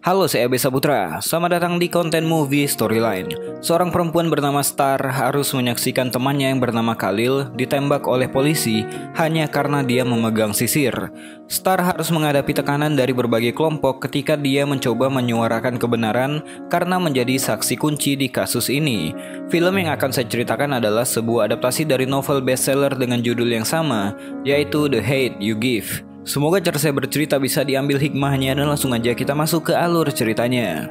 Halo, saya Abe Saputra. Selamat datang di konten movie Storyline. Seorang perempuan bernama Star harus menyaksikan temannya yang bernama Khalil ditembak oleh polisi hanya karena dia memegang sisir. Star harus menghadapi tekanan dari berbagai kelompok ketika dia mencoba menyuarakan kebenaran karena menjadi saksi kunci di kasus ini. Film yang akan saya ceritakan adalah sebuah adaptasi dari novel bestseller dengan judul yang sama, yaitu The Hate You Give. Semoga cara saya bercerita bisa diambil hikmahnya dan langsung aja kita masuk ke alur ceritanya.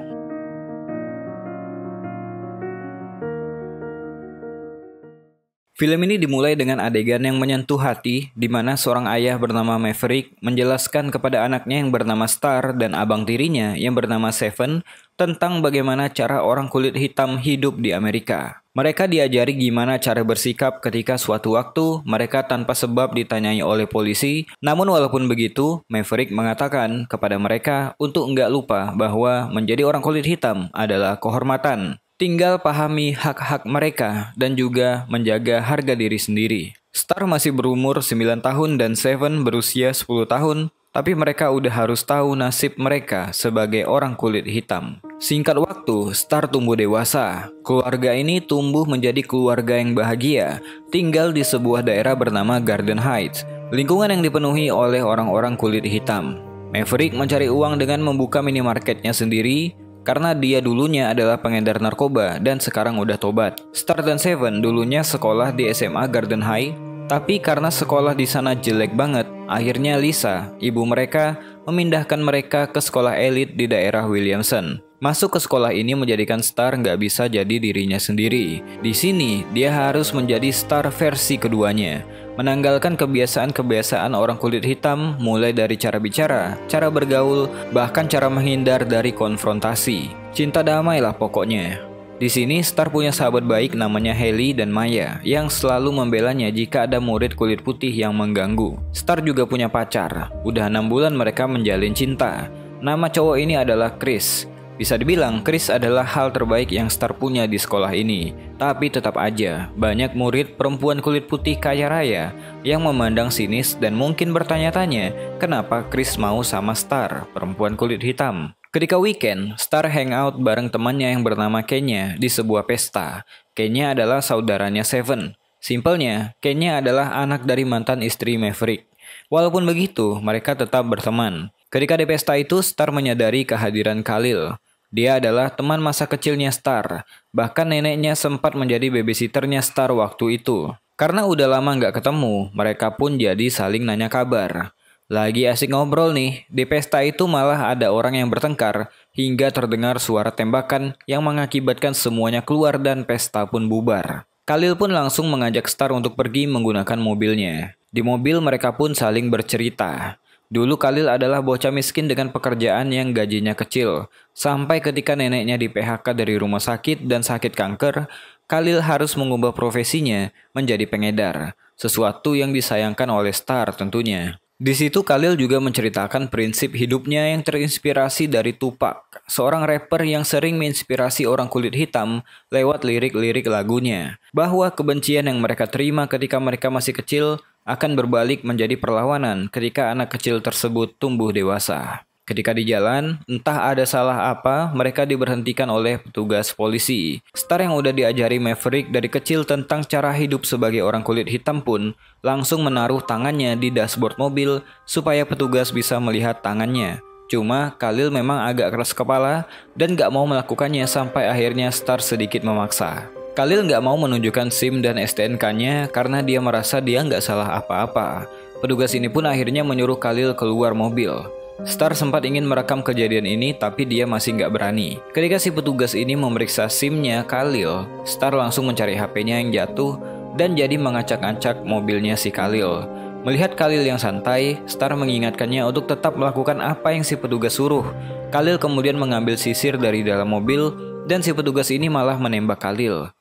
Film ini dimulai dengan adegan yang menyentuh hati di mana seorang ayah bernama Maverick menjelaskan kepada anaknya yang bernama Star dan abang tirinya yang bernama Seven tentang bagaimana cara orang kulit hitam hidup di Amerika. Mereka diajari gimana cara bersikap ketika suatu waktu mereka tanpa sebab ditanyai oleh polisi. Namun walaupun begitu, Maverick mengatakan kepada mereka untuk nggak lupa bahwa menjadi orang kulit hitam adalah kehormatan. Tinggal pahami hak-hak mereka dan juga menjaga harga diri sendiri. Star masih berumur 9 tahun dan Seven berusia 10 tahun, tapi mereka udah harus tahu nasib mereka sebagai orang kulit hitam. Singkat waktu, Star tumbuh dewasa. Keluarga ini tumbuh menjadi keluarga yang bahagia, tinggal di sebuah daerah bernama Garden Heights, lingkungan yang dipenuhi oleh orang-orang kulit hitam. Maverick mencari uang dengan membuka minimarketnya sendiri, karena dia dulunya adalah pengedar narkoba dan sekarang udah tobat. Star dan Seven dulunya sekolah di SMA Garden High, tapi karena sekolah di sana jelek banget, akhirnya Lisa, ibu mereka, memindahkan mereka ke sekolah elit di daerah Williamson. Masuk ke sekolah ini menjadikan Star nggak bisa jadi dirinya sendiri. Di sini, dia harus menjadi Star versi keduanya, menanggalkan kebiasaan-kebiasaan orang kulit hitam, mulai dari cara bicara, cara bergaul, bahkan cara menghindar dari konfrontasi. Cinta damai lah pokoknya. Di sini Star punya sahabat baik namanya Haley dan Maya yang selalu membelanya jika ada murid kulit putih yang mengganggu. Star juga punya pacar. Udah 6 bulan mereka menjalin cinta. Nama cowok ini adalah Chris. Bisa dibilang Chris adalah hal terbaik yang Star punya di sekolah ini. Tapi tetap aja, banyak murid perempuan kulit putih kaya raya yang memandang sinis dan mungkin bertanya-tanya kenapa Chris mau sama Star, perempuan kulit hitam. Ketika weekend, Star hangout bareng temannya yang bernama Kenya di sebuah pesta. Kenya adalah saudaranya Seven. Simpelnya, Kenya adalah anak dari mantan istri Maverick. Walaupun begitu, mereka tetap berteman. Ketika di pesta itu, Star menyadari kehadiran Khalil. Dia adalah teman masa kecilnya Star. Bahkan neneknya sempat menjadi babysitternya Star waktu itu. Karena udah lama nggak ketemu, mereka pun jadi saling nanya kabar. Lagi asik ngobrol nih, di pesta itu malah ada orang yang bertengkar hingga terdengar suara tembakan yang mengakibatkan semuanya keluar dan pesta pun bubar. Khalil pun langsung mengajak Star untuk pergi menggunakan mobilnya. Di mobil mereka pun saling bercerita. Dulu Khalil adalah bocah miskin dengan pekerjaan yang gajinya kecil. Sampai ketika neneknya di PHK dari rumah sakit dan sakit kanker, Khalil harus mengubah profesinya menjadi pengedar. Sesuatu yang disayangkan oleh Star tentunya. Di situ Khalil juga menceritakan prinsip hidupnya yang terinspirasi dari Tupac, seorang rapper yang sering menginspirasi orang kulit hitam lewat lirik-lirik lagunya. Bahwa kebencian yang mereka terima ketika mereka masih kecil akan berbalik menjadi perlawanan ketika anak kecil tersebut tumbuh dewasa. Ketika di jalan, entah ada salah apa, mereka diberhentikan oleh petugas polisi. Star yang udah diajari Maverick dari kecil tentang cara hidup sebagai orang kulit hitam pun langsung menaruh tangannya di dashboard mobil supaya petugas bisa melihat tangannya. Cuma Khalil memang agak keras kepala dan gak mau melakukannya sampai akhirnya Star sedikit memaksa. Khalil gak mau menunjukkan SIM dan STNK-nya karena dia merasa dia gak salah apa-apa. Petugas ini pun akhirnya menyuruh Khalil keluar mobil. Star sempat ingin merekam kejadian ini tapi dia masih nggak berani. Ketika si petugas ini memeriksa SIM-nya Khalil, Star langsung mencari HP-nya yang jatuh dan jadi mengacak-acak mobilnya si Khalil. Melihat Khalil yang santai, Star mengingatkannya untuk tetap melakukan apa yang si petugas suruh. Khalil kemudian mengambil sisir dari dalam mobil dan si petugas ini malah menembak Khalil.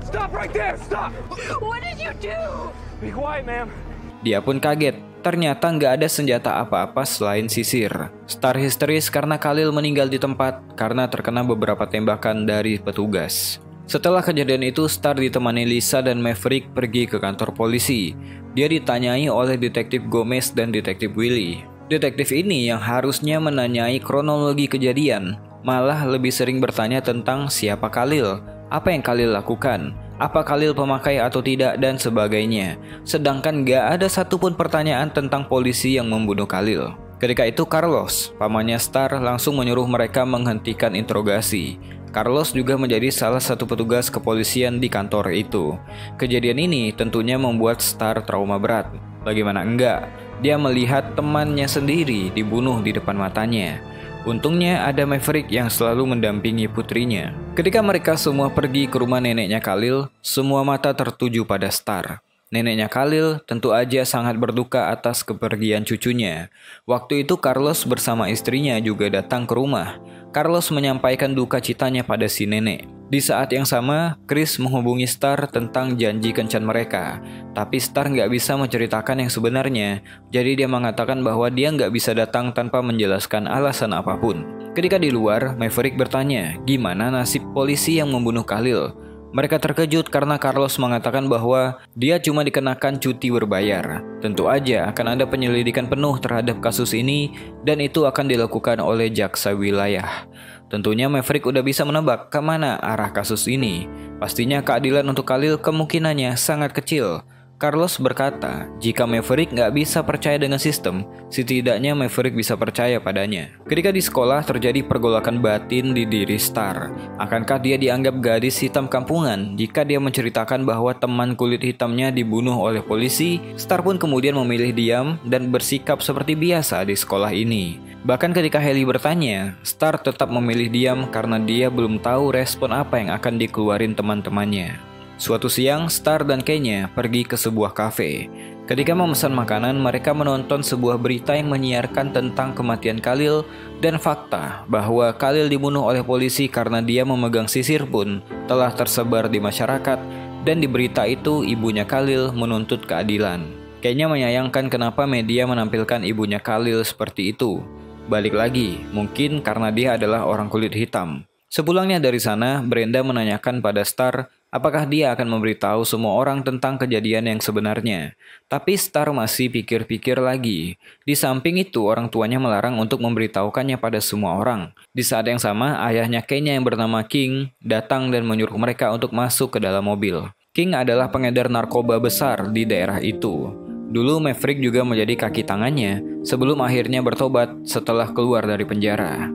Stop right there! Stop! What did you do? Be quiet, ma'am. Dia pun kaget. Ternyata nggak ada senjata apa-apa selain sisir. Star histeris karena Khalil meninggal di tempat karena terkena beberapa tembakan dari petugas. Setelah kejadian itu, Star ditemani Lisa dan Maverick pergi ke kantor polisi. Dia ditanyai oleh detektif Gomez dan detektif Willy. Detektif ini yang harusnya menanyai kronologi kejadian, malah lebih sering bertanya tentang siapa Khalil, apa yang Khalil lakukan, apa Khalil pemakai atau tidak, dan sebagainya. Sedangkan gak ada satupun pertanyaan tentang polisi yang membunuh Khalil. Ketika itu Carlos, pamannya Star, langsung menyuruh mereka menghentikan interogasi. Carlos juga menjadi salah satu petugas kepolisian di kantor itu. Kejadian ini tentunya membuat Star trauma berat. Bagaimana enggak, dia melihat temannya sendiri dibunuh di depan matanya. Untungnya ada Maverick yang selalu mendampingi putrinya. Ketika mereka semua pergi ke rumah neneknya Khalil, semua mata tertuju pada Star. Neneknya Khalil tentu aja sangat berduka atas kepergian cucunya. Waktu itu Carlos bersama istrinya juga datang ke rumah. Carlos menyampaikan duka citanya pada si nenek. Di saat yang sama, Chris menghubungi Star tentang janji kencan mereka. Tapi Star nggak bisa menceritakan yang sebenarnya, jadi dia mengatakan bahwa dia nggak bisa datang tanpa menjelaskan alasan apapun. Ketika di luar, Maverick bertanya, gimana nasib polisi yang membunuh Khalil? Mereka terkejut karena Carlos mengatakan bahwa dia cuma dikenakan cuti berbayar. Tentu aja akan ada penyelidikan penuh terhadap kasus ini dan itu akan dilakukan oleh jaksa wilayah. Tentunya Maverick udah bisa menebak kemana arah kasus ini. Pastinya keadilan untuk Khalil kemungkinannya sangat kecil. Carlos berkata, jika Maverick nggak bisa percaya dengan sistem, setidaknya Maverick bisa percaya padanya. Ketika di sekolah terjadi pergolakan batin di diri Star. Akankah dia dianggap gadis hitam kampungan jika dia menceritakan bahwa teman kulit hitamnya dibunuh oleh polisi? Star pun kemudian memilih diam dan bersikap seperti biasa di sekolah ini. Bahkan ketika Haley bertanya, Star tetap memilih diam karena dia belum tahu respon apa yang akan dikeluarin teman-temannya. Suatu siang, Star dan Kenya pergi ke sebuah kafe. Ketika memesan makanan, mereka menonton sebuah berita yang menyiarkan tentang kematian Khalil dan fakta bahwa Khalil dibunuh oleh polisi karena dia memegang sisir pun telah tersebar di masyarakat, dan di berita itu ibunya Khalil menuntut keadilan. Kenya menyayangkan kenapa media menampilkan ibunya Khalil seperti itu. Balik lagi, mungkin karena dia adalah orang kulit hitam. Sepulangnya dari sana, Brenda menanyakan pada Star apakah dia akan memberitahu semua orang tentang kejadian yang sebenarnya. Tapi Star masih pikir-pikir lagi. Di samping itu, orang tuanya melarang untuk memberitahukannya pada semua orang. Di saat yang sama, ayahnya Kenya yang bernama King datang dan menyuruh mereka untuk masuk ke dalam mobil. King adalah pengedar narkoba besar di daerah itu. Dulu Maverick juga menjadi kaki tangannya sebelum akhirnya bertobat setelah keluar dari penjara.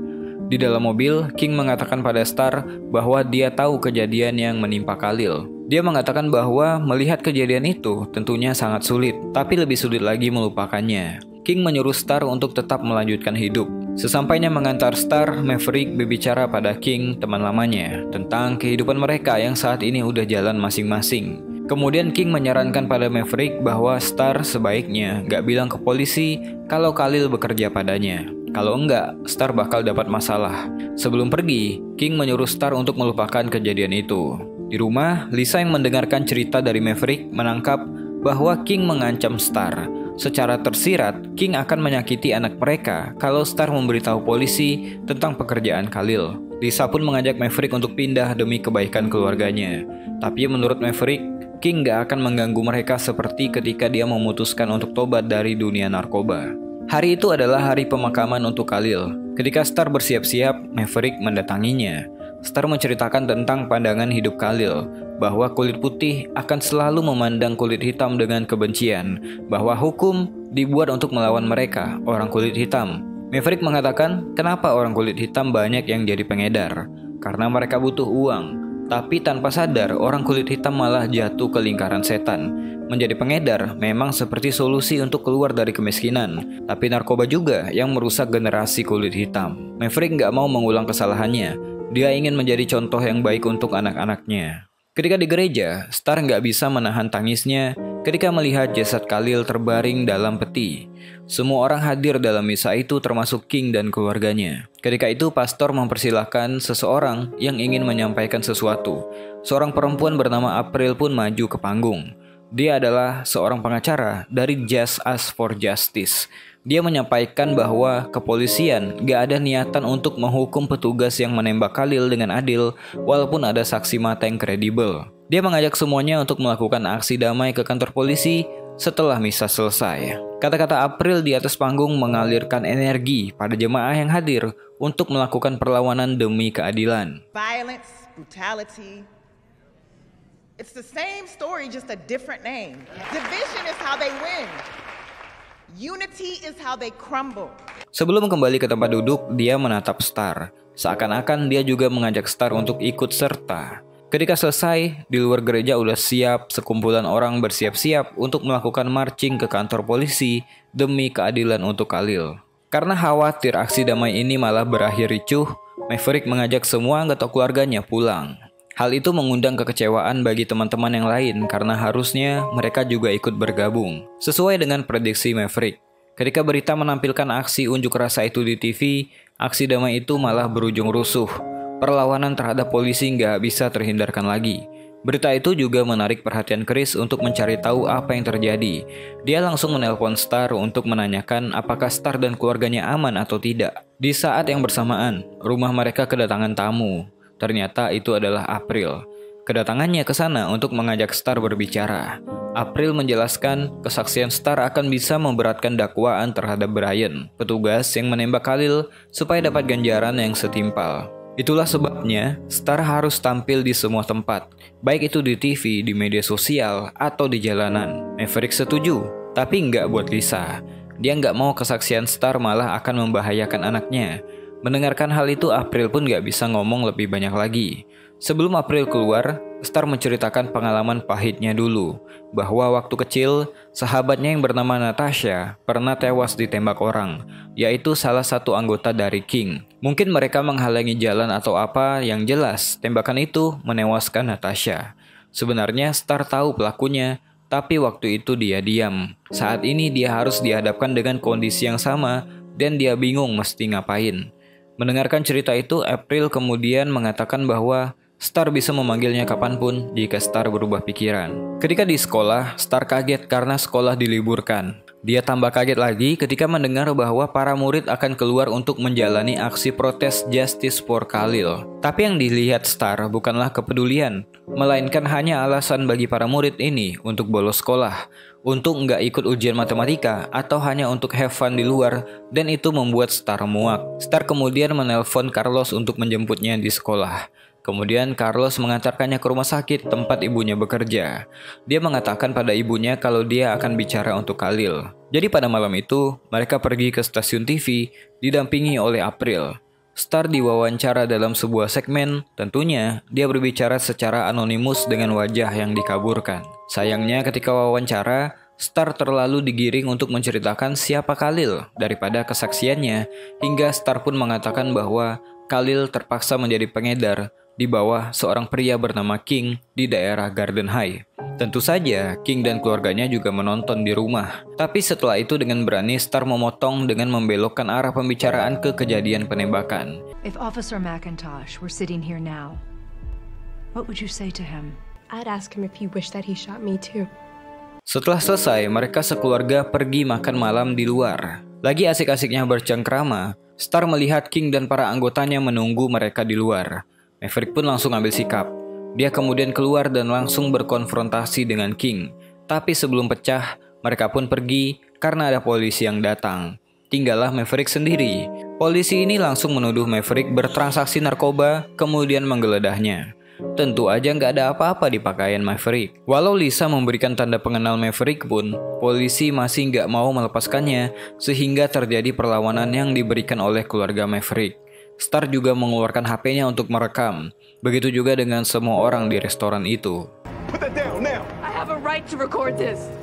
Di dalam mobil, King mengatakan pada Star bahwa dia tahu kejadian yang menimpa Khalil. Dia mengatakan bahwa melihat kejadian itu tentunya sangat sulit, tapi lebih sulit lagi melupakannya. King menyuruh Star untuk tetap melanjutkan hidup. Sesampainya mengantar Star, Maverick berbicara pada King, teman lamanya, tentang kehidupan mereka yang saat ini udah jalan masing-masing. Kemudian King menyarankan pada Maverick bahwa Star sebaiknya gak bilang ke polisi kalau Khalil bekerja padanya. Kalau enggak, Star bakal dapat masalah. Sebelum pergi, King menyuruh Star untuk melupakan kejadian itu. Di rumah, Lisa yang mendengarkan cerita dari Maverick menangkap bahwa King mengancam Star. Secara tersirat, King akan menyakiti anak mereka kalau Star memberitahu polisi tentang pekerjaan Khalil. Lisa pun mengajak Maverick untuk pindah demi kebaikan keluarganya. Tapi menurut Maverick, King gak akan mengganggu mereka seperti ketika dia memutuskan untuk tobat dari dunia narkoba. Hari itu adalah hari pemakaman untuk Khalil. Ketika Star bersiap-siap, Maverick mendatanginya. Star menceritakan tentang pandangan hidup Khalil, bahwa kulit putih akan selalu memandang kulit hitam dengan kebencian, bahwa hukum dibuat untuk melawan mereka, orang kulit hitam. Maverick mengatakan, kenapa orang kulit hitam banyak yang jadi pengedar? Karena mereka butuh uang. Tapi tanpa sadar, orang kulit hitam malah jatuh ke lingkaran setan. Menjadi pengedar memang seperti solusi untuk keluar dari kemiskinan. Tapi narkoba juga yang merusak generasi kulit hitam. Maverick gak mau mengulang kesalahannya. Dia ingin menjadi contoh yang baik untuk anak-anaknya. Ketika di gereja, Star gak bisa menahan tangisnya ketika melihat jasad Khalil terbaring dalam peti. Semua orang hadir dalam misa itu termasuk King dan keluarganya. Ketika itu pastor mempersilahkan seseorang yang ingin menyampaikan sesuatu. Seorang perempuan bernama April pun maju ke panggung. Dia adalah seorang pengacara dari Just Us for Justice. Dia menyampaikan bahwa kepolisian gak ada niatan untuk menghukum petugas yang menembak Khalil dengan adil walaupun ada saksi mata yang kredibel. Dia mengajak semuanya untuk melakukan aksi damai ke kantor polisi setelah misa selesai. Kata-kata April di atas panggung mengalirkan energi pada jemaah yang hadir untuk melakukan perlawanan demi keadilan. Violence, brutality. It's the same story, just a different name. Division is how they win. Unity is how they crumble. Sebelum kembali ke tempat duduk, dia menatap Star. Seakan-akan dia juga mengajak Star untuk ikut serta. Ketika selesai, di luar gereja udah siap, sekumpulan orang bersiap-siap untuk melakukan marching ke kantor polisi demi keadilan untuk Khalil. Karena khawatir aksi damai ini malah berakhir ricuh, Maverick mengajak semua anggota keluarganya pulang. Hal itu mengundang kekecewaan bagi teman-teman yang lain karena harusnya mereka juga ikut bergabung. Sesuai dengan prediksi Maverick, ketika berita menampilkan aksi unjuk rasa itu di TV, aksi damai itu malah berujung rusuh. Perlawanan terhadap polisi nggak bisa terhindarkan lagi. Berita itu juga menarik perhatian Chris untuk mencari tahu apa yang terjadi. Dia langsung menelpon Star untuk menanyakan apakah Star dan keluarganya aman atau tidak. Di saat yang bersamaan, rumah mereka kedatangan tamu. Ternyata itu adalah April. Kedatangannya ke sana untuk mengajak Star berbicara. April menjelaskan kesaksian Star akan bisa memberatkan dakwaan terhadap Brian, petugas yang menembak Khalil, supaya dapat ganjaran yang setimpal. Itulah sebabnya Star harus tampil di semua tempat, baik itu di TV, di media sosial, atau di jalanan. Maverick setuju, tapi nggak buat Lisa. Dia nggak mau kesaksian Star malah akan membahayakan anaknya. Mendengarkan hal itu, April pun gak bisa ngomong lebih banyak lagi. Sebelum April keluar, Star menceritakan pengalaman pahitnya dulu, bahwa waktu kecil, sahabatnya yang bernama Natasha pernah tewas ditembak orang, yaitu salah satu anggota dari King. Mungkin mereka menghalangi jalan atau apa, yang jelas tembakan itu menewaskan Natasha. Sebenarnya Star tahu pelakunya, tapi waktu itu dia diam. Saat ini dia harus dihadapkan dengan kondisi yang sama, dan dia bingung mesti ngapain. Mendengarkan cerita itu, April kemudian mengatakan bahwa Star bisa memanggilnya kapanpun jika Star berubah pikiran. Ketika di sekolah, Star kaget karena sekolah diliburkan. Dia tambah kaget lagi ketika mendengar bahwa para murid akan keluar untuk menjalani aksi protes Justice for Khalil. Tapi yang dilihat Star bukanlah kepedulian, melainkan hanya alasan bagi para murid ini untuk bolos sekolah, untuk nggak ikut ujian matematika, atau hanya untuk have fun di luar, dan itu membuat Star muak. Star kemudian menelpon Carlos untuk menjemputnya di sekolah. Kemudian Carlos mengantarkannya ke rumah sakit tempat ibunya bekerja. Dia mengatakan pada ibunya kalau dia akan bicara untuk Khalil. Jadi pada malam itu, mereka pergi ke stasiun TV didampingi oleh April. Star diwawancara dalam sebuah segmen, tentunya dia berbicara secara anonimus dengan wajah yang dikaburkan. Sayangnya ketika wawancara, Star terlalu digiring untuk menceritakan siapa Khalil daripada kesaksiannya, hingga Star pun mengatakan bahwa Khalil terpaksa menjadi pengedar di bawah seorang pria bernama King di daerah Garden High. Tentu saja, King dan keluarganya juga menonton di rumah. Tapi setelah itu dengan berani Star memotong dengan membelokkan arah pembicaraan ke kejadian penembakan. If Officer McIntosh were sitting here now, what would you say to him? I'd ask him if he wished that he shot me too. Setelah selesai, mereka sekeluarga pergi makan malam di luar. Lagi asik-asiknya bercengkrama, Star melihat King dan para anggotanya menunggu mereka di luar. Maverick pun langsung ambil sikap. Dia kemudian keluar dan langsung berkonfrontasi dengan King. Tapi sebelum pecah, mereka pun pergi karena ada polisi yang datang. Tinggallah Maverick sendiri. Polisi ini langsung menuduh Maverick bertransaksi narkoba, kemudian menggeledahnya. Tentu aja nggak ada apa-apa di pakaian Maverick. Walau Lisa memberikan tanda pengenal Maverick pun, polisi masih nggak mau melepaskannya, sehingga terjadi perlawanan yang diberikan oleh keluarga Maverick. Star juga mengeluarkan HP-nya untuk merekam. Begitu juga dengan semua orang di restoran itu. Put that down now. I have a right to record this.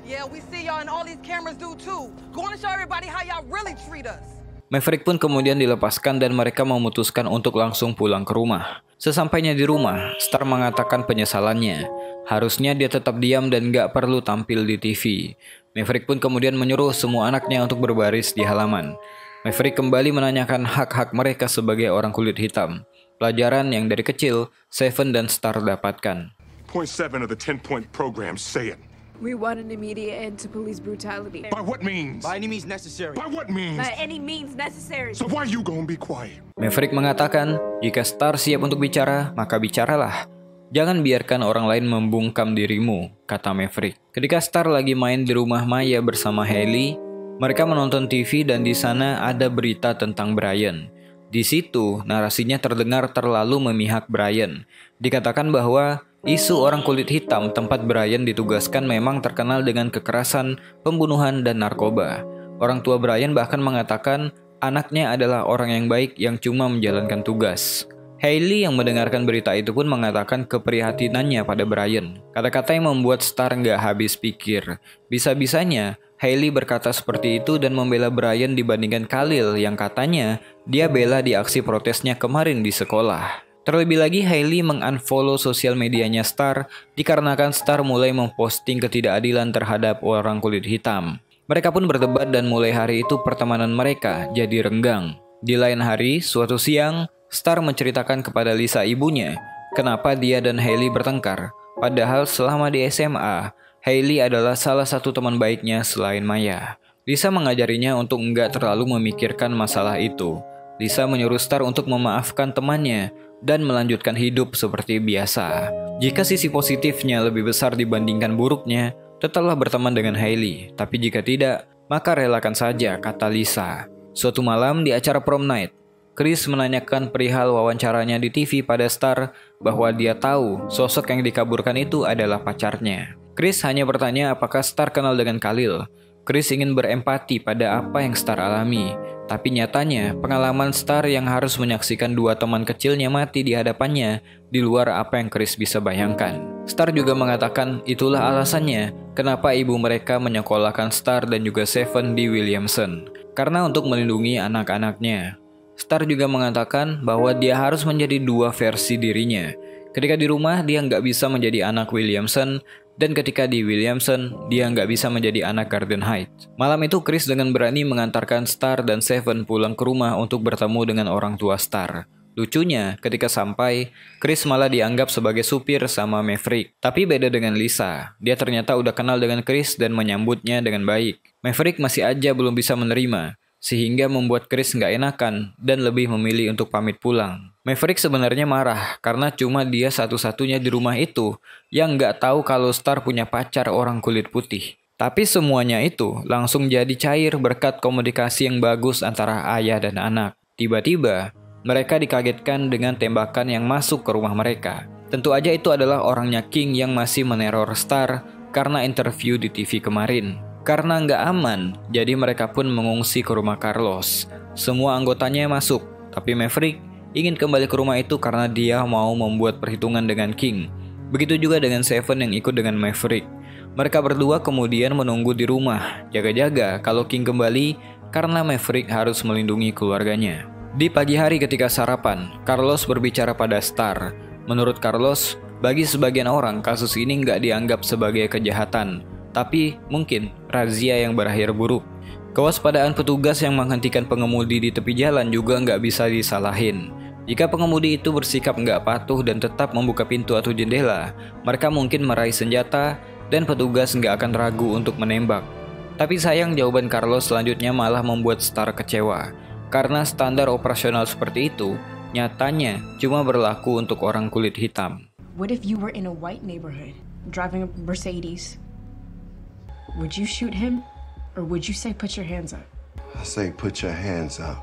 Yeah, we see y'all and all these cameras do too. Go on and show everybody how y'all really treat us. Maverick pun kemudian dilepaskan dan mereka memutuskan untuk langsung pulang ke rumah. Sesampainya di rumah, Star mengatakan penyesalannya. Harusnya dia tetap diam dan gak perlu tampil di TV. Maverick pun kemudian menyuruh semua anaknya untuk berbaris di halaman. Maverick kembali menanyakan hak-hak mereka sebagai orang kulit hitam. Pelajaran yang dari kecil, Seven dan Star dapatkan. Point 7 of the 10-point program. Say it. We want an immediate end to police brutality. By what means? By any means necessary. By what means? By any means necessary. So why you gonna be quiet? Maverick mengatakan, jika Star siap untuk bicara, maka bicaralah. Jangan biarkan orang lain membungkam dirimu, kata Maverick. Ketika Star lagi main di rumah Maya bersama Hailey, mereka menonton TV dan di sana ada berita tentang Brian. Di situ, narasinya terdengar terlalu memihak Brian. Dikatakan bahwa isu orang kulit hitam tempat Brian ditugaskan memang terkenal dengan kekerasan, pembunuhan, dan narkoba. Orang tua Brian bahkan mengatakan anaknya adalah orang yang baik yang cuma menjalankan tugas. Hailey yang mendengarkan berita itu pun mengatakan keprihatinannya pada Brian. Kata-kata yang membuat Star nggak habis pikir. Bisa-bisanya Hailey berkata seperti itu dan membela Brian dibandingkan Khalil yang katanya dia bela di aksi protesnya kemarin di sekolah. Terlebih lagi Hailey mengunfollow sosial medianya Star dikarenakan Star mulai memposting ketidakadilan terhadap orang kulit hitam. Mereka pun berdebat dan mulai hari itu pertemanan mereka jadi renggang. Di lain hari, suatu siang, Star menceritakan kepada Lisa ibunya kenapa dia dan Hailey bertengkar. Padahal selama di SMA, Hailey adalah salah satu teman baiknya selain Maya. Lisa mengajarinya untuk enggak terlalu memikirkan masalah itu. Lisa menyuruh Star untuk memaafkan temannya dan melanjutkan hidup seperti biasa. Jika sisi positifnya lebih besar dibandingkan buruknya, tetaplah berteman dengan Hailey. Tapi jika tidak, maka relakan saja, kata Lisa. Suatu malam di acara prom night, Chris menanyakan perihal wawancaranya di TV pada Star bahwa dia tahu sosok yang dikaburkan itu adalah pacarnya. Chris hanya bertanya apakah Star kenal dengan Khalil. Chris ingin berempati pada apa yang Star alami. Tapi nyatanya pengalaman Star yang harus menyaksikan dua teman kecilnya mati di hadapannya di luar apa yang Chris bisa bayangkan. Star juga mengatakan itulah alasannya kenapa ibu mereka menyekolahkan Star dan juga Seven di Williamson. Karena untuk melindungi anak-anaknya. Star juga mengatakan bahwa dia harus menjadi dua versi dirinya. Ketika di rumah dia nggak bisa menjadi anak Williamson, dan ketika di Williamson dia nggak bisa menjadi anak Garden Heights. Malam itu Chris dengan berani mengantarkan Star dan Seven pulang ke rumah untuk bertemu dengan orang tua Star. Lucunya, ketika sampai, Chris malah dianggap sebagai supir sama Maverick. Tapi beda dengan Lisa, dia ternyata udah kenal dengan Chris dan menyambutnya dengan baik. Maverick masih aja belum bisa menerima, sehingga membuat Chris nggak enakan dan lebih memilih untuk pamit pulang. Maverick sebenarnya marah karena cuma dia satu-satunya di rumah itu yang nggak tahu kalau Star punya pacar orang kulit putih. Tapi semuanya itu langsung jadi cair berkat komunikasi yang bagus antara ayah dan anak. Tiba-tiba, mereka dikagetkan dengan tembakan yang masuk ke rumah mereka. Tentu aja itu adalah orangnya King yang masih meneror Star karena interview di TV kemarin. Karena nggak aman, jadi mereka pun mengungsi ke rumah Carlos. Semua anggotanya masuk, tapi Maverick ingin kembali ke rumah itu karena dia mau membuat perhitungan dengan King. Begitu juga dengan Seven yang ikut dengan Maverick. Mereka berdua kemudian menunggu di rumah, jaga-jaga kalau King kembali karena Maverick harus melindungi keluarganya. Di pagi hari ketika sarapan, Carlos berbicara pada Star. Menurut Carlos, bagi sebagian orang kasus ini nggak dianggap sebagai kejahatan, tapi mungkin razia yang berakhir buruk. Kewaspadaan petugas yang menghentikan pengemudi di tepi jalan juga nggak bisa disalahin. Jika pengemudi itu bersikap nggak patuh dan tetap membuka pintu atau jendela, mereka mungkin meraih senjata dan petugas nggak akan ragu untuk menembak. Tapi sayang jawaban Carlos selanjutnya malah membuat Star kecewa. Karena standar operasional seperti itu, nyatanya cuma berlaku untuk orang kulit hitam. What if you were in a white neighborhood, driving a Mercedes? Would you shoot him? Or would you say put your hands up? I say put your hands up.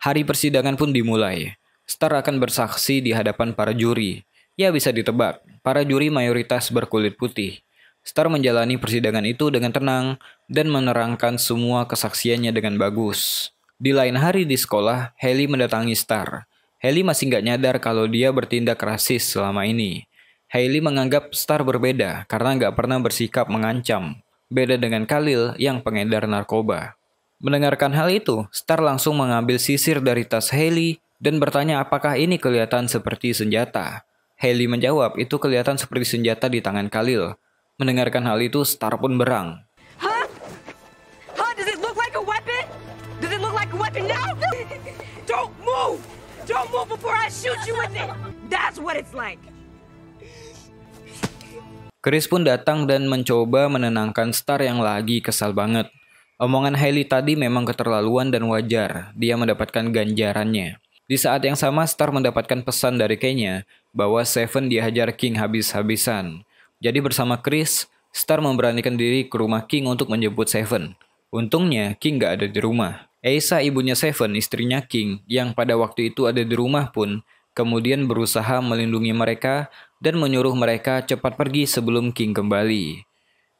Hari persidangan pun dimulai. Star akan bersaksi di hadapan para juri. Ya bisa ditebak, para juri mayoritas berkulit putih. Star menjalani persidangan itu dengan tenang dan menerangkan semua kesaksiannya dengan bagus. Di lain hari di sekolah, Hailey mendatangi Star. Hailey masih nggak nyadar kalau dia bertindak rasis selama ini. Hailey menganggap Star berbeda karena nggak pernah bersikap mengancam. Beda dengan Khalil yang pengedar narkoba. Mendengarkan hal itu, Star langsung mengambil sisir dari tas Hailey dan bertanya apakah ini kelihatan seperti senjata. Hailey menjawab itu kelihatan seperti senjata di tangan Khalil. Mendengarkan hal itu, Star pun berang. Huh? Huh? Does it look like a weapon? Does it look like a weapon now? Don't move! Don't move before I shoot you with it! That's what it's like! Chris pun datang dan mencoba menenangkan Star yang lagi kesal banget. Omongan Hailey tadi memang keterlaluan dan wajar, dia mendapatkan ganjarannya. Di saat yang sama, Star mendapatkan pesan dari Kenya bahwa Seven dihajar King habis-habisan. Jadi bersama Chris, Star memberanikan diri ke rumah King untuk menjemput Seven. Untungnya, King gak ada di rumah. Asa, ibunya Seven, istrinya King, yang pada waktu itu ada di rumah pun, kemudian berusaha melindungi mereka dan menyuruh mereka cepat pergi sebelum King kembali.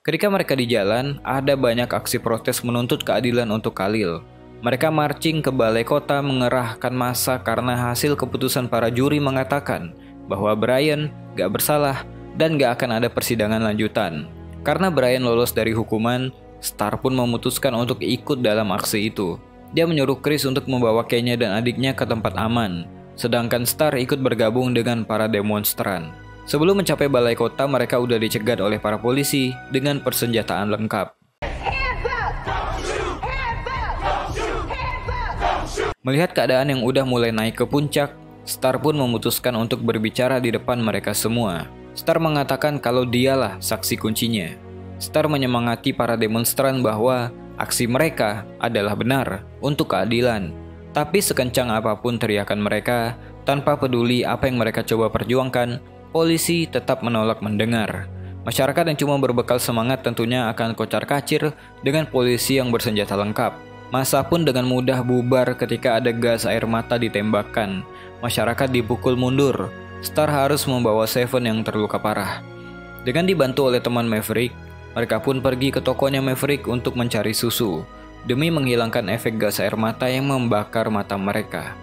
Ketika mereka di jalan, ada banyak aksi protes menuntut keadilan untuk Khalil. Mereka marching ke balai kota mengerahkan massa karena hasil keputusan para juri mengatakan bahwa Brian gak bersalah dan gak akan ada persidangan lanjutan. Karena Brian lolos dari hukuman, Star pun memutuskan untuk ikut dalam aksi itu. Dia menyuruh Chris untuk membawa Kenya dan adiknya ke tempat aman, sedangkan Star ikut bergabung dengan para demonstran. Sebelum mencapai balai kota, mereka udah dicegat oleh para polisi dengan persenjataan lengkap. Melihat keadaan yang udah mulai naik ke puncak, Star pun memutuskan untuk berbicara di depan mereka semua. Star mengatakan kalau dialah saksi kuncinya. Star menyemangati para demonstran bahwa aksi mereka adalah benar untuk keadilan. Tapi sekencang apapun teriakan mereka, tanpa peduli apa yang mereka coba perjuangkan, polisi tetap menolak mendengar. Masyarakat yang cuma berbekal semangat tentunya akan kocar-kacir dengan polisi yang bersenjata lengkap. Massa pun dengan mudah bubar ketika ada gas air mata ditembakkan. Masyarakat dipukul mundur. Star harus membawa Seven yang terluka parah. Dengan dibantu oleh teman Maverick, mereka pun pergi ke tokonya Maverick untuk mencari susu, demi menghilangkan efek gas air mata yang membakar mata mereka.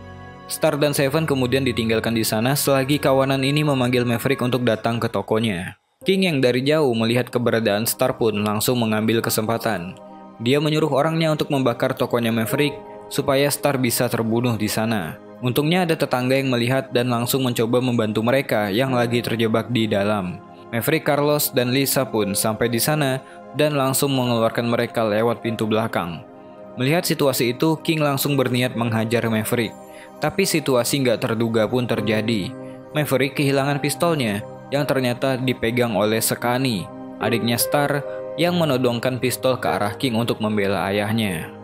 Star dan Seven kemudian ditinggalkan di sana selagi kawanan ini memanggil Maverick untuk datang ke tokonya. King yang dari jauh melihat keberadaan Star pun langsung mengambil kesempatan. Dia menyuruh orangnya untuk membakar tokonya Maverick supaya Star bisa terbunuh di sana. Untungnya ada tetangga yang melihat dan langsung mencoba membantu mereka yang lagi terjebak di dalam. Maverick, Carlos, dan Lisa pun sampai di sana dan langsung mengeluarkan mereka lewat pintu belakang. Melihat situasi itu, King langsung berniat menghajar Maverick. Tapi situasi nggak terduga pun terjadi. Maverick kehilangan pistolnya yang ternyata dipegang oleh Sekani, adiknya Star, yang menodongkan pistol ke arah King untuk membela ayahnya.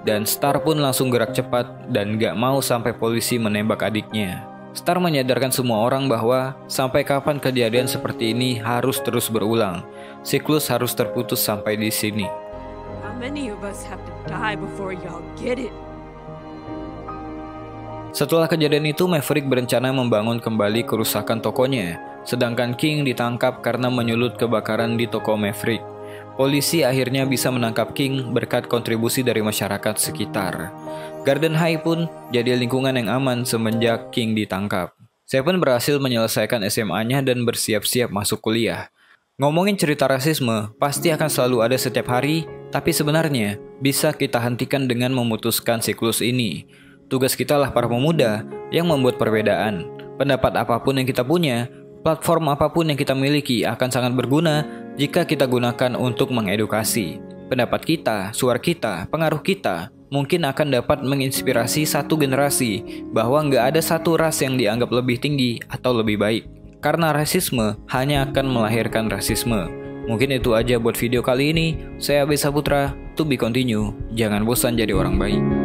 Dan Star pun langsung gerak cepat dan gak mau sampai polisi menembak adiknya. Star menyadarkan semua orang bahwa sampai kapan kejadian seperti ini harus terus berulang. Siklus harus terputus sampai di sini. How many of us have to die before y'all get it? Setelah kejadian itu, Maverick berencana membangun kembali kerusakan tokonya, sedangkan King ditangkap karena menyulut kebakaran di toko Maverick. Polisi akhirnya bisa menangkap King berkat kontribusi dari masyarakat sekitar. Garden High pun jadi lingkungan yang aman semenjak King ditangkap. Seven berhasil menyelesaikan SMA-nya dan bersiap-siap masuk kuliah. Ngomongin cerita rasisme pasti akan selalu ada setiap hari, tapi sebenarnya bisa kita hentikan dengan memutuskan siklus ini. Tugas kita lah para pemuda yang membuat perbedaan. Pendapat apapun yang kita punya, platform apapun yang kita miliki akan sangat berguna jika kita gunakan untuk mengedukasi. Pendapat kita, suara kita, pengaruh kita mungkin akan dapat menginspirasi satu generasi bahwa nggak ada satu ras yang dianggap lebih tinggi atau lebih baik. Karena rasisme hanya akan melahirkan rasisme. Mungkin itu aja buat video kali ini. Saya Abis Saputra, to be continue. Jangan bosan jadi orang baik.